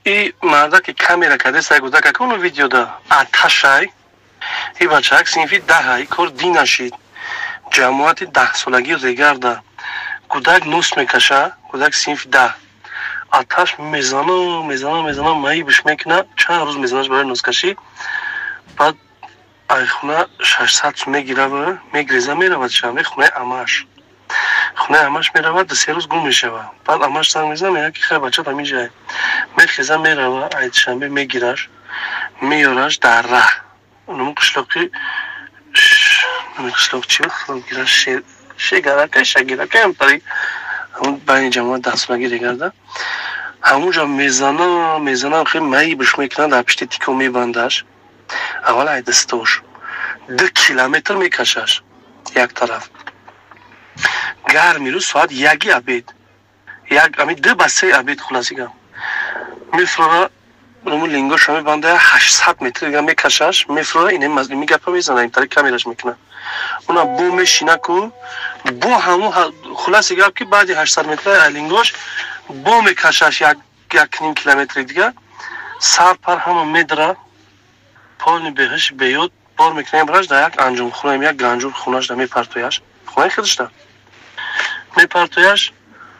این مرده که کامیرا کرده سعی گذاشت که اونو ویدیو دا آتشای این بچه سینفی 10 کار دی نشید جماعت 10 سالگی ریگرده کودک نوست میکشه کودک سینفی 10 آتش میزنه مایی بش میکنه چند روز میزنش برای نوست کشی بعد خونه 600 سو میگیره میگریزه میره بچه خونه امش میرود 3 روز گم میشود بعد امش سنگ میزنه میگه که خیر بچه تا میجه میخیزه میرود عید شنبه میگیرش میارش در ره اونم قشلاقی قشلاق چی بود گیرش شگرکه هم تاری همون بین جماعت 10 سالگی ریگرده همونجا میزنه خیلی مایی بش میکنه در پشت تیکو میبندش اول عید ستوش 2 کیلومتر میکشش یک طرف گرمی رو ساعت 1 عبید امی 2 بسته عبید خلاصی گم میفروره اونمو لینگوش همی بنده 800 متر دیگه میکشش میفروره اینه مظلومی گپا میزنه این طریق کامیراش میکنه اونا بو میشینه کو بو همو خلاصی گم که بعد 800 متر لینگوش بو میکشش 1.5 کیلومتر دیگه سر پر همو میدره پالنی بهش بیاد بار میکنه براش در یک انجام خونه یک گنجور خونهش در میپرتویش خونه خودش در میپرتویش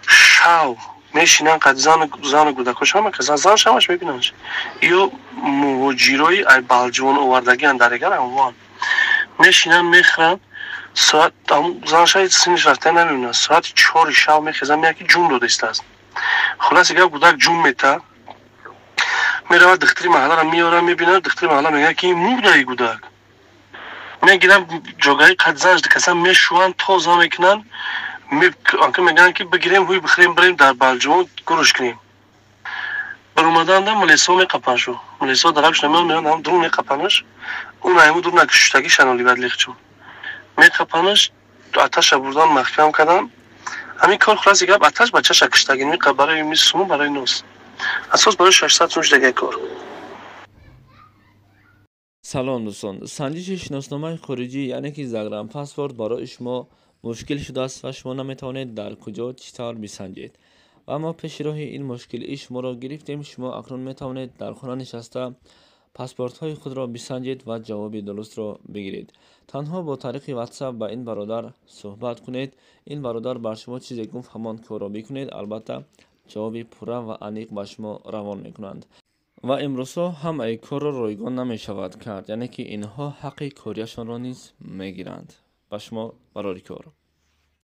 شاو میشینن قد زن گودکش همه که زنش همش میبیننش یا مهاجرای ای بلجوان اووردگی اندرگر اموان میشینن میخرن ساعت زنش های سینش رفته نمیبینن ساعت 4 شب میخیزن میگه که جون داده است خلاص اگر گودک جون میته میره دختری محله را میاره میبینه دختری محله میگه که این مرده ای گودک میگیرن جوگای قد زنش دکسن میشوان توزا میکنن آنکه میگن که بگیریم هوی بخریم بریم در بلجوان گروش کنیم بر اومدن در ملیسا میقپن شو ملیسا درکش نمیان میان هم درون میقپنش اون همون درون نکشتگی شنالی بد لیخ چون میقپنش آتش بردن مخفیم کردن همین کار خلاصی گب آتش بچه شکشتگی میقپ برای میسوم برای نوس اساس برای 600 سونش دیگه کار. سلام دوستان، سنجش شناسنامه خارجی یعنی که زگرم پاسپورت برای شما مشکل شده است و شما نمیتوانید در کجا چطور بسنجید و ما پیش راه این مشکل شما را گرفتیم. شما اکنون میتوانید در خانه نشسته پاسپورت های خود را بسنجید و جواب درست را بگیرید. تنها با طریق واتساپ با این برادر صحبت کنید. این برادر بر شما چیزی گفت همان کار را بکنید، البته جواب پوره و عمیق به شما روان میکنند و امروزها هم ای کار را رایگان نمی شود کرد، یعنی که اینها حق کاریشان را نیز میگیرند. به شما برای کار